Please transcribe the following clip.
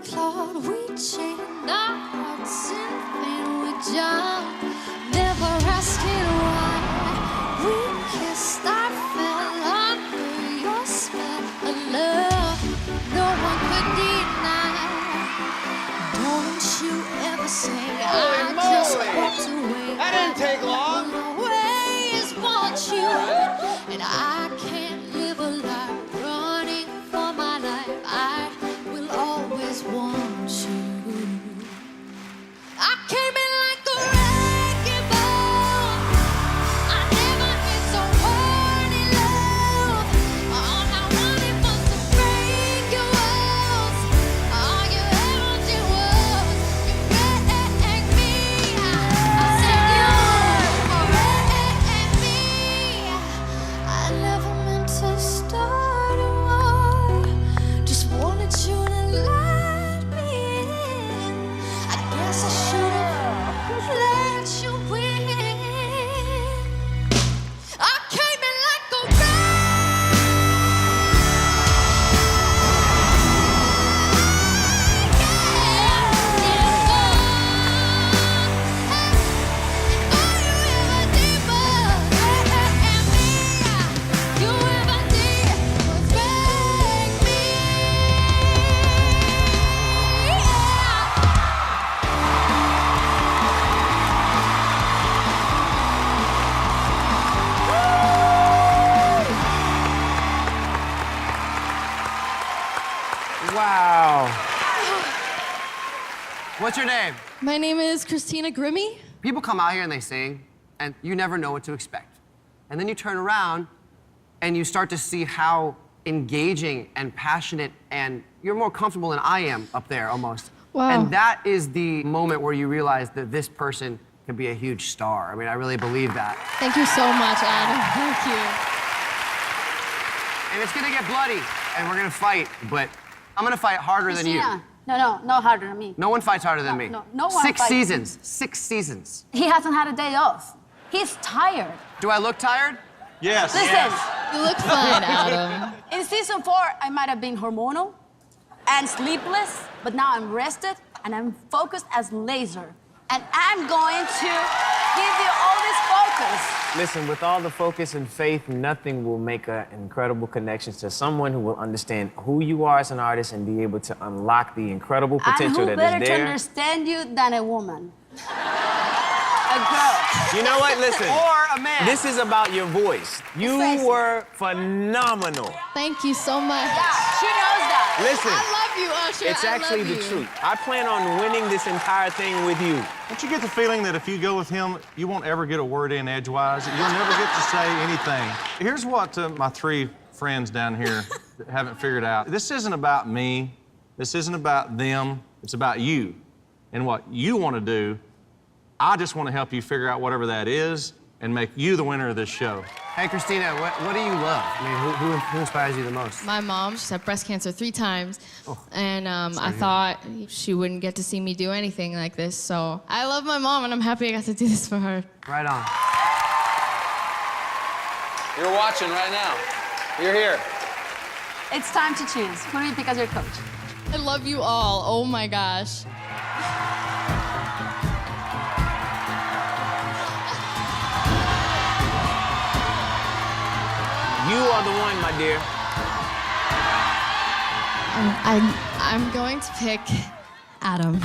cloud, we chained our hearts in vain. We jumped, never asking why. We kissed, I fell under your spell. A love no one could deny. Don't you ever say I just walked away. That didn't take long. Always want you, and I can't live a life running for my life. I will always want you. I came in like a wrecking ball. I never hit so hard in love. All I wanted was to break your walls. All you ever did was you wreck me. I said you wrecked me. I never meant to start a war. Just wanted you to let me in. I guess I should have let you in. I came in like a Wow. What's your name? My name is Christina Grimmy. People come out here and they sing, and you never know what to expect. And then you turn around and you start to see how engaging and passionate, and you're more comfortable than I am up there almost. Wow. And that is the moment where you realize that this person can be a huge star. I mean, I really believe that. Thank you so much, Adam. Thank you. And it's gonna get bloody, and we're gonna fight, but I'm gonna fight harder than you. Christina, no harder than me. No one fights harder than me. No one 6 fights. seasons. 6 seasons. He hasn't had a day off. He's tired. Do I look tired? Yes. Listen, You look fine, Adam. in season 4, I might have been hormonal and sleepless, but now I'm rested and I'm focused as laser. And I'm going to give you all this focus. Listen, with all the focus and faith, nothing will make an incredible connection to someone who will understand who you are as an artist and be able to unlock the incredible potential and who that better is to there. understand you than a woman? A girl. You know what? Listen. Or a man. This is about your voice. You Face it. were phenomenal. Thank you so much. Yeah, she knows that. Listen. I love you, Usher. It's actually the truth. I plan on winning this entire thing with you. Don't you get the feeling that if you go with him, you won't ever get a word in edgewise? You'll never get to say anything. Here's what my 3 friends down here haven't figured out. This isn't about me. This isn't about them. It's about you and what you want to do. I just want to help you figure out whatever that is and make you the winner of this show. Hey, Christina, what do you love? I mean, who inspires you the most? My mom, she's had breast cancer 3 times. And I thought she wouldn't get to see me do anything like this. So I love my mom, and I'm happy I got to do this for her. Right on. You're watching right now. You're here. It's time to choose. Who do you pick as your coach? I love you all. Oh, my gosh. You are the one, my dear. I'm going to pick Adam.